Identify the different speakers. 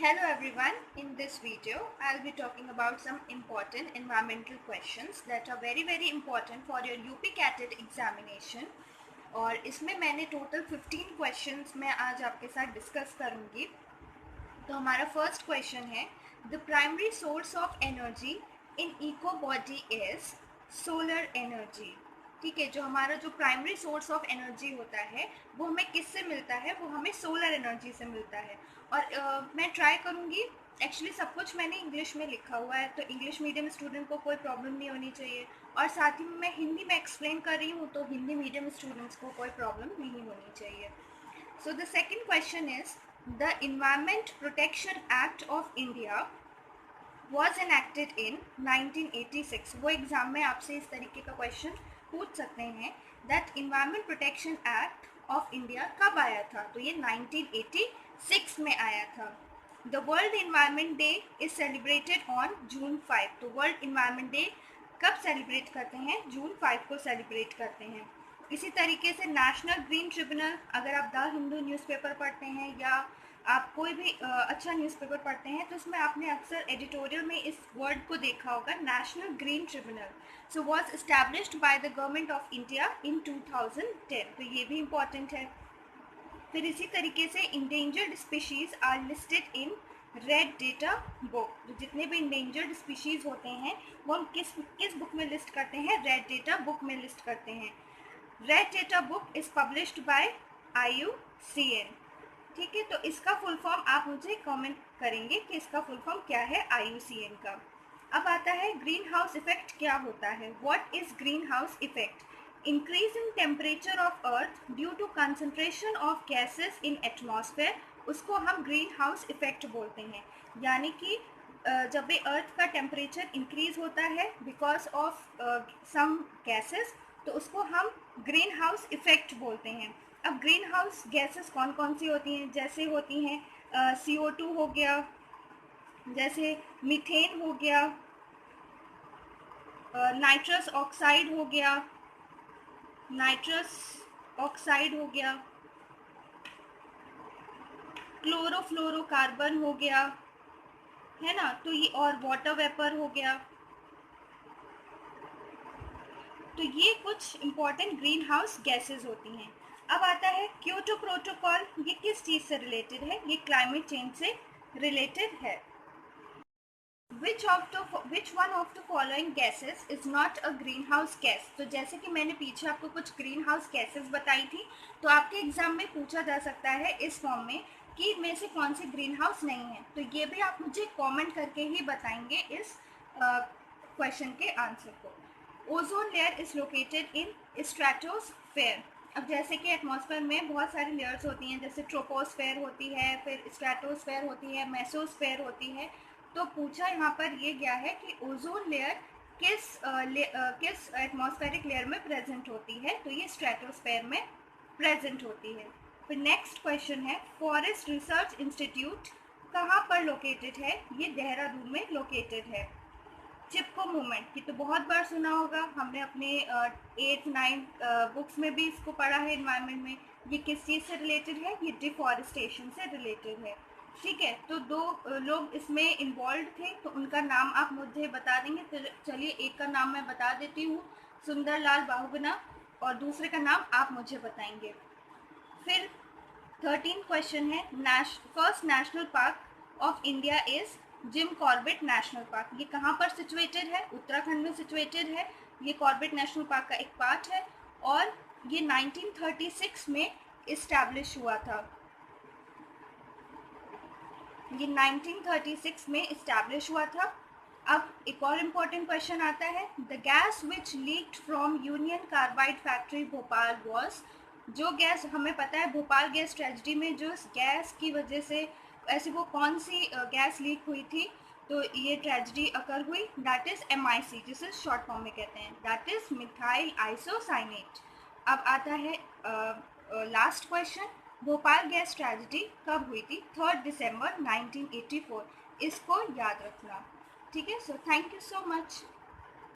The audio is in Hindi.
Speaker 1: Hello everyone, in this video I'll be talking about some important environmental questions that are very important for your UP CATET examination. और इसमें मैंने टोटल 15 क्वेश्चंस मैं आज आपके साथ डिस्कस करूंगी। तो हमारा फर्स्ट क्वेश्चन है, the primary source of energy in eco body is solar energy. ठीक है, जो हमारा जो प्राइमरी सोर्स ऑफ एनर्जी होता है वो हमें किससे मिलता है? वो हमें सोलर एनर्जी से मिलता है। और मैं ट्राई करूँगी, एक्चुअली सब कुछ मैंने इंग्लिश में लिखा हुआ है तो इंग्लिश मीडियम स्टूडेंट को कोई प्रॉब्लम नहीं होनी चाहिए, और साथ ही मैं हिंदी में एक्सप्लेन कर रही हूँ तो हिंदी मीडियम स्टूडेंट्स को कोई प्रॉब्लम नहीं होनी चाहिए। So the second question is, the environment protection act of India was enacted in 1986। वो एग्जाम में आपसे इस तरीके का क्वेश्चन पूछ सकते हैं, that environment protection act of India कब आया था? तो ये 1986 में आया था। The world environment day is celebrated on June 5। तो वर्ल्ड इन्वायरमेंट डे कब सेलिब्रेट करते हैं? जून 5 को सेलिब्रेट करते हैं। इसी तरीके से नेशनल ग्रीन ट्रिब्यूनल, अगर आप द हिंदू न्यूज़पेपर पढ़ते हैं या आप कोई भी अच्छा न्यूज़पेपर पढ़ते हैं तो उसमें आपने अक्सर एडिटोरियल में इस वर्ड को देखा होगा, national green tribunal. So was established by the government of India in 2010। तो ये भी इम्पॉर्टेंट है। फिर इसी तरीके से endangered species are listed in red data book. तो जितने भी इंडेंजर्ड स्पीशीज़ होते हैं वो हम किस बुक में लिस्ट करते हैं? रेड डेटा बुक में लिस्ट करते हैं। Red data book is published by IUCN। ठीक है, तो इसका फुल फॉर्म आप मुझे कमेंट करेंगे कि इसका फुल फॉर्म क्या है IUCN का। अब आता है ग्रीन हाउस इफेक्ट क्या होता है? What is greenhouse effect? Increase in temperature of earth due to concentration of gases in atmosphere, उसको हम ग्रीन हाउस इफेक्ट बोलते हैं। यानी कि जब भी अर्थ का टेम्परेचर इंक्रीज होता है बिकॉज ऑफ सम गैसेस, तो उसको हम ग्रीन हाउस इफेक्ट बोलते हैं। अब ग्रीन हाउस गैसेस कौन कौन सी होती हैं? जैसे होती हैं CO2 हो गया, जैसे मीथेन हो गया, नाइट्रस ऑक्साइड हो गया, क्लोरोफ्लोरोकार्बन हो गया, है ना, तो ये, और वाटर वेपर हो गया। तो ये कुछ इंपॉर्टेंट ग्रीन हाउस गैसेस होती हैं। अब आता है क्योटो प्रोटोकॉल। ये किस चीज़ से रिलेटेड है? ये क्लाइमेट चेंज से रिलेटेड है। Which one of the following gases is not a greenhouse gas? तो जैसे कि मैंने पीछे आपको कुछ ग्रीन हाउस गैसेज बताई थी, तो आपके एग्जाम में पूछा जा सकता है इस फॉर्म में कि इनमें से कौन सी ग्रीन हाउस नहीं है। तो ये भी आप मुझे कमेंट करके ही बताएंगे इस क्वेश्चन के आंसर को। Ozone layer is located in stratosphere. अब जैसे कि एटमॉस्फेयर में बहुत सारी लेयर्स होती हैं, जैसे ट्रोपोस्फेयर होती है, फिर स्ट्रेटोस्फेयर होती है, मेसोस्फेयर होती है। तो पूछा यहाँ पर ये गया है कि ओजोन लेयर किस एटमॉस्फेरिक लेयर में प्रेजेंट होती है? तो ये स्ट्रेटोस्फेयर में प्रेजेंट होती है। फिर नेक्स्ट क्वेश्चन है, फॉरेस्ट रिसर्च इंस्टीट्यूट कहाँ पर लोकेटेड है? ये देहरादून में लोकेटेड है। चिपको मूवमेंट की तो बहुत बार सुना होगा, हमने अपने 8th-9th बुक्स में भी इसको पढ़ा है एनवायरनमेंट में। ये किस चीज़ से रिलेटेड है? ये डिफॉरेस्टेशन से रिलेटेड है। ठीक है, तो दो लोग इसमें इन्वॉल्व थे, तो उनका नाम आप मुझे बता देंगे। तो चलिए, एक का नाम मैं बता देती हूँ, सुंदरलाल बहुगुणा, और दूसरे का नाम आप मुझे बताएंगे। फिर 13th क्वेश्चन है, first national park of India is Jim Corbett national park. ये कहाँ पर सिचुएटेड है? उत्तराखंड में सिचुएटेड है। ये कॉर्बेट नेशनल पार्क का एक पार्ट है और ये 1936 में इस्टेब्लिश हुआ था। ये 1936 में इस्टेब्लिश हुआ था। अब एक और इम्पोर्टेंट क्वेश्चन आता है, the gas which leaked from union carbide factory Bhopal was. जो गैस हमें पता है भोपाल गैस ट्रेजेडी में जो गैस की वजह से ऐसी वो कौन सी गैस लीक हुई थी? तो ये ट्रेजेडी अकर हुई, दैट इज MIC, जिसे शॉर्ट फॉर्म में कहते हैं, दैट इज मिथाइल आइसोसाइनेट। अब आता है last question, Bhopal gas tragedy कब हुई थी? 3 दिसंबर 1984। इसको याद रखना। ठीक है, so thank you so much.